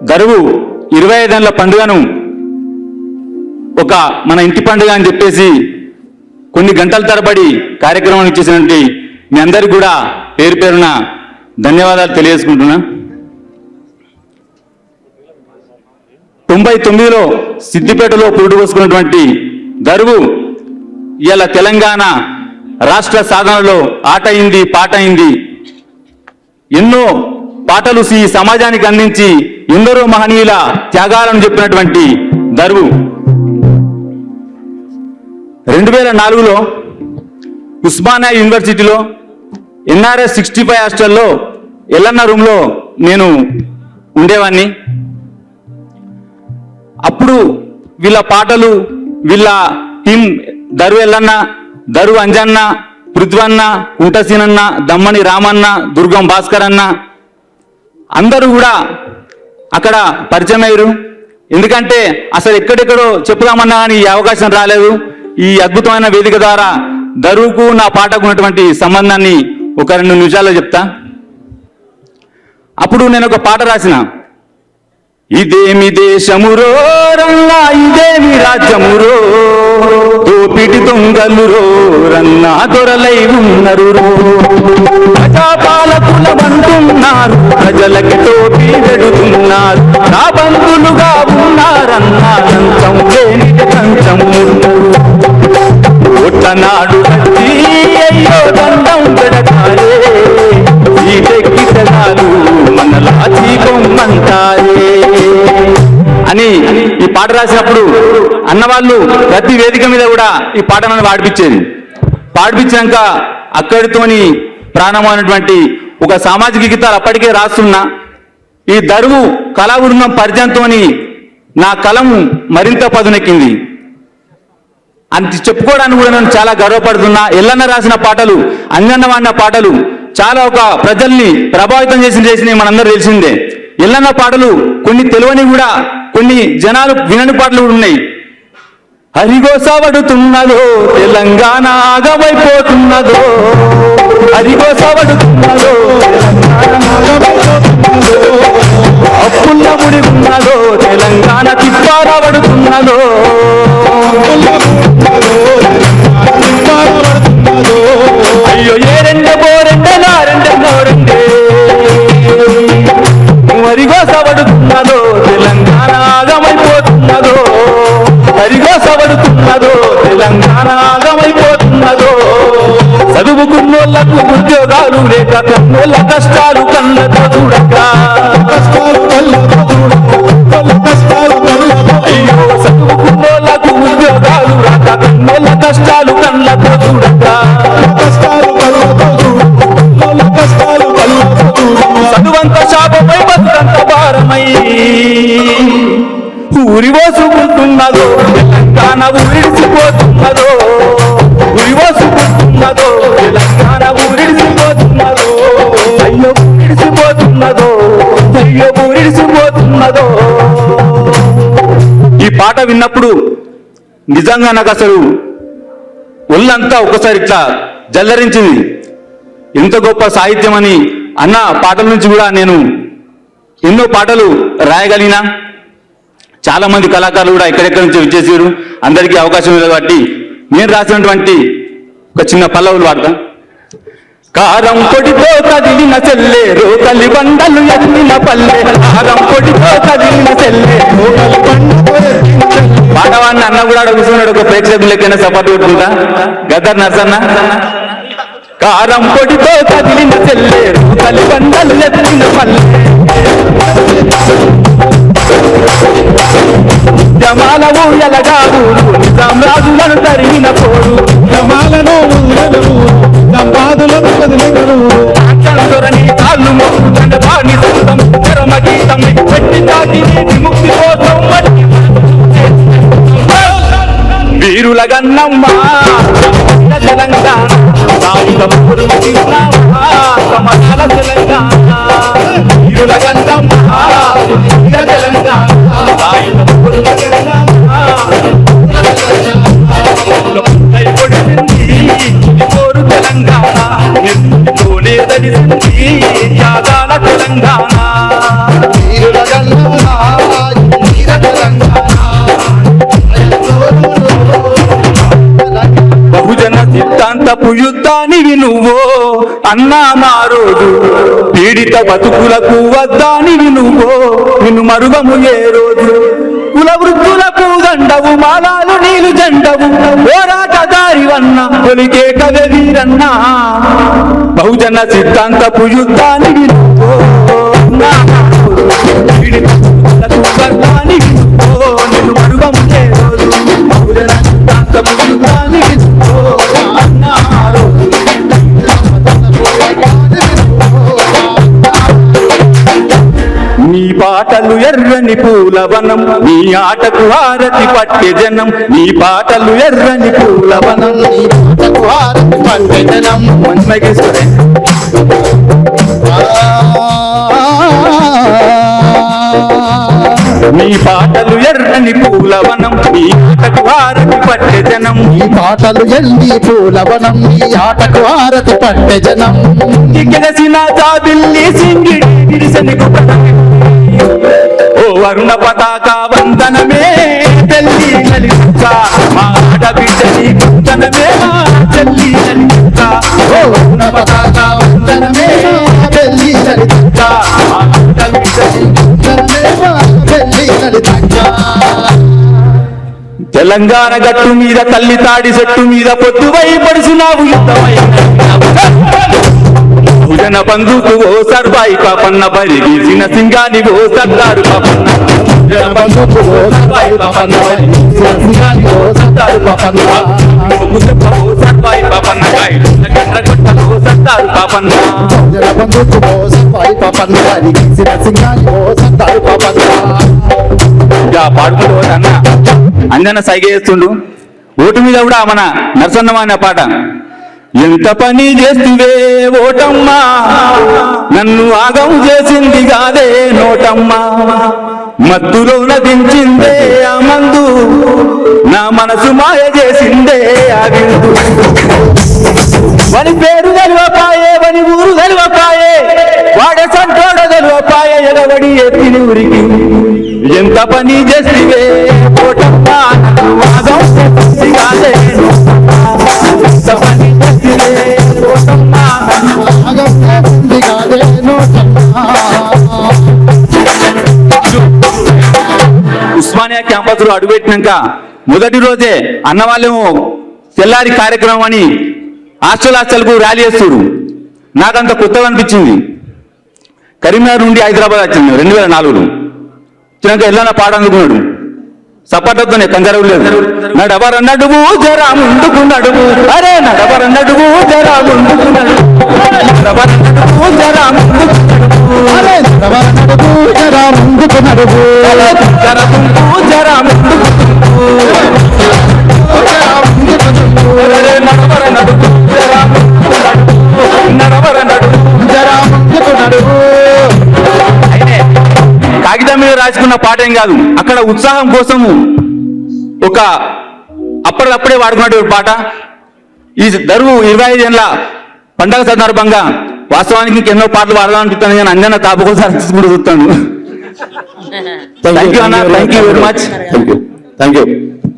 దరువు 25 పండుగను ఒక మన ఇంటి పండుగ అని చెప్పేసి కొన్ని గంటల తరబడి కార్యక్రమం ఇచ్చేసినటువంటి మీ అందరికీ కూడా పేరు పేరున ధన్యవాదాలు తెలియజేసుకుంటున్నా. 99లో సిద్దిపేటలో పురుడు పోసుకున్నటువంటి దరువు ఇలా తెలంగాణ రాష్ట్ర సాధనలో ఆట అయింది, పాట అయింది. ఎన్నో పాటలు ఈ సమాజానికి అందించి ఎందరో మహనీయుల త్యాగాలను చెప్పినటువంటి దరువు 2004లో ఉస్మానియా యూనివర్సిటీలో ఎన్ఆర్ఎస్ 65 హాస్టల్లో ఎల్లన్న రూమ్లో నేను ఉండేవాడిని. అప్పుడు వీళ్ళ పాటలు, వీళ్ళ టీం దరువు ఎల్లన్న, దరువు అంజన్న, పృథ్వన్న, కుంటసీనన్న, దమ్మని రామన్న, దుర్గం భాస్కర్ అన్న అందరూ కూడా అక్కడ పరిచయం అయ్యారు. ఎందుకంటే అసలు ఎక్కడెక్కడో చెప్పుదామన్నా కానీ ఈ అవకాశం రాలేదు. ఈ అద్భుతమైన వేదిక ద్వారా దరువుకు నా పాటకు ఉన్నటువంటి సంబంధాన్ని ఒక 2 నిమిషాల్లో చెప్తా. అప్పుడు నేను ఒక పాట రాసిన, ఇదేమి దేశమురో రన్నా, ఇదేమి రాజ్యమురో, దోపిడి దొంగలురో రన్నా, దొరలై ఉన్నరు, ప్రజాపాలకులమంటున్నారు, ప్రజలకి టోపీ పెడుతున్నారు, నా బంధులుగా ఉన్నారన్నా, లంచం లేని కంచం ఒట్టనాడు కట్టి అయ్యో దండం పెడతారే, ఈ తెక్కితనాలు మనలా చీకొమ్మంటారే అని ఈ పాట రాసినప్పుడు అన్నవాళ్ళు ప్రతి వేదిక మీద కూడా ఈ పాట నన్ను పాడిపించాక అక్కడితోని ప్రారంభమైనటువంటి ఒక సామాజిక గీతాలు అప్పటికే రాస్తున్నా. ఈ దరువు కళా బృందం పరిచయంతోని నా కలం మరింత పదునెక్కింది అని చెప్పుకోవడానికి కూడా నేను చాలా గర్వపడుతున్నా. ఎల్లన్న రాసిన పాటలు, అంజన్న వాడిన పాటలు చాలా ఒక ప్రజల్ని ప్రభావితం చేసి మనందరూ తెలిసిందే. ఎల్లన్న పాటలు కొన్ని తెలియని కూడా, కొన్ని జనాలు వినని పాటలు కూడా ఉన్నాయి. హరిగోసవడుతున్నదో తెలంగాణ ఆగమైపోతున్నదో, హరిగోసవడుతున్నదో అప్పుల్ల ముడి ఉన్నదో, తెలంగాణ తిప్పారబడుతున్నదో, అయ్యో ఏ రెండే బోరెండే నా రెండెన్నో రెండే, హరిగోసవడుతున్నదో తెలంగాణ ఆగమైపోతున్నదో, హరిగోసవడుతున్నదో తెలంగాణ ఆగమైపోతున్నదో, చదువుకున్నోళ్లకు ఉద్యోగాలు లేక కన్నోళ్ళ కష్టాలు కళ్ళతో చూడక, అయ్యో చదువుకున్నోళ్లకు ఉద్యోగాలు రాక కన్నోళ్ళ కష్టాలు కళ్ళతో చూడక, చదువంత శాపమై బతుకంత భారమై ఊరివోసుకుంటున్నదో, తెలంగాణ ఊరిడిసిపోతున్నదో, ఊరివోసుకుంటున్నదో, తెలంగాణ ఊరిడిసిపోతున్నదో, అయ్యో ఊరిడిసిపోతున్నదో, అయ్యో ఊరిడిసిపోతున్నదో. ఈ పాట విన్నప్పుడు నిజంగా నాకు అసలు ఒళ్ళంతా ఒకసారి ఇట్లా జల్లరించింది. ఎంత గొప్ప సాహిత్యం అని అన్న పాటల నుంచి కూడా నేను ఎన్నో పాటలు రాయగలిగినా. చాలా మంది కళాకారులు కూడా ఎక్కడెక్కడి నుంచి విచ్చేసారు. అందరికీ అవకాశం ఉంది కాబట్టి నేను రాసినటువంటి ఒక చిన్న పల్లవులు వాడతా. కారం పొడితో కదిలిన చెల్లె రోకలి బండలు ఎత్తిన పల్లె, కారం పొడితో కదిలిన చెల్లె పాటవాడిని అన్న కూడా కూర్చున్నాడు. ఒక ప్రేక్షకులు లెక్కన సపోర్ట్ కొట్టుకుంటా. గద్దర్ నర్సన్న, కారం పొడితో కదిలిన చెల్లె రోకలి బండలు ఎత్తిన పల్లె, జమాలను ఎలగాడు నిజాం రాజులను తరిగిన పోడు, జమాలను సంపాదులను కదిలిగడు, దొరని కాళ్ళు మొక్కుతండ బాణి సొంతం చరమ గీతం పెట్టి దాటి ముక్తి కోసం వీరుల గన్నమ్మ తెలంగాణ సమతల తెలంగాణ, వీరుల గన్నమ్మ తెలంగాణ తెలంగాణ బతుకులకు యుద్ధానివి నువ్వో అన్నా మా రోజు పీడిత బతుకులకు వద్దానివి నువ్వో నిన్ను మరుగము ఏ రోజు కుల వృద్ధులకు దండవు మాలాలు నీలు జండవు పోరాటదారివన్న ఒలికే కవే వీరన్న బహుజన సిద్ధాంతపు యుద్ధానివి నువ్వో అన్నా మా రోజు పీడిత బతుకులకు వద్దానివి నువ్వో నిన్ను మరుగము ఏ రోజు బహుజన సిద్ధాంతపు యుద్ధానివి నువ్వో అన్నా మా రోజు నీ పాటలు ఎర్రని పూలవనం నీ ఆటకు హారతి పట్టె జనం నీ పాటలు ఎర్రని పూలవనం నీ ఆటకు హారతి పట్టె జనం మన్మగేశ్వరే నీ పాటలు ఎర్రని పూలవనం నీ ఆటకు హారతి పట్టె జనం నీ పాటలు ఎల్లి పూలవనం నీ ఆటకు హారతి పట్టె జనం గెలసిన జాబిల్లి సింగిడి గిరిసని ఓ వరుణ పతాక వందనమే తెల్లి లలిత మా ఆడబిడ్డని వందనమే మా తెల్లి లలిత ఓ వరుణ పతాక వందనమే తెల్లి లలిత మా ఆడబిడ్డని వందనమే మా తెల్లి లలిత తెలంగాణ గట్టు మీద తల్లి తాడి చెట్టు మీద పొద్దువై పడుచున్నావు యుద్ధమై భుజన బంధుకు ఓ సర్వాయి పాపన్న బరి గీసిన సింగాని ఓ సర్దారు పాపన్న భుజన బంధుకు ఓ సర్వాయి పాపన్న బరి గీసిన సింగాని ఓ సర్దారు పాపన్న ముజప్ప ఓ సర్వాయి పాపన్న కాయలు గండ్ర కొట్ట ఓ సర్దారు పాపన్న భుజన బంధుకు ఓ సర్వాయి పాపన్న బరి గీసిన సింగాని ఓ సర్దారు పాపన్న ఇక పాడుకుంటూ అన్న అంజన సైగ చేస్తుండు ఓటు మీద కూడా మన నరసన్నమా అనే పాట ఎంత పని చేస్తువే ఓటమ్మా నన్ను ఆగం చేసింది కాదే నోటమ్మా మత్తులో నదించిందే ఆ మందు నా మనసు మాయ చేసిందే ఆ విందు వని పేరు తెలవపాయే వని ఊరు తెలవపాయే వాడే సంటోడ తెలవపాయే ఎగబడి ఎత్తిని ఊరికి ఎంత పని చేస్తువే ఓటమ్మా నన్ను ఆగం చేసింది కాదే ఎంత పని చేస్తువే ఓటమ్మా నన్ను ఆగం చేసింది కాదే నోటమ్మా ఉస్మానియా క్యాంపస్ లో అడుగుపెట్టినాక మొదటి రోజే అన్నవాళ్ళేమో తెల్లారి కార్యక్రమం అని హాస్టల్కు ర్యాలీ చేస్తున్నారు. నాకంత కొత్తగా అనిపించింది. కరీంనగర్ నుండి హైదరాబాద్ వచ్చింది 2004లో. వచ్చినాక ఎల్లన్న పాట అందుకున్నాడు. సపాటతోనే కంజరవు లేదు. నడవర నడువు జరా ముందుకు నడువు, అరే నడవర నడువు జరా ముందుకు నడువు, నడవర నడువు జరా ముందుకు నడువు, అరే నడవర నడువు జరా ముందుకు నడువు, జర ముందుకు జరా ముందుకు నడవర నడువు జరా ముందుకు నడువు, నడవర నడువు జరా ముందుకు నడువు. అయితే కాగితం మీద రాసుకున్న పాట ఏం కాదు, అక్కడ ఉత్సాహం కోసము ఒక అప్పటికప్పుడే వాడుకున్నటువంటి పాట. ఈ దరువు 25 ఏళ్ళ పండగ సందర్భంగా వాస్తవానికి ఎన్నో పాటలు వాడాలనిపిస్తాను, నేను అంజన తాపకోసారి చూస్తాను. థ్యాంక్ యూ అన్న, thank you very much, thank you.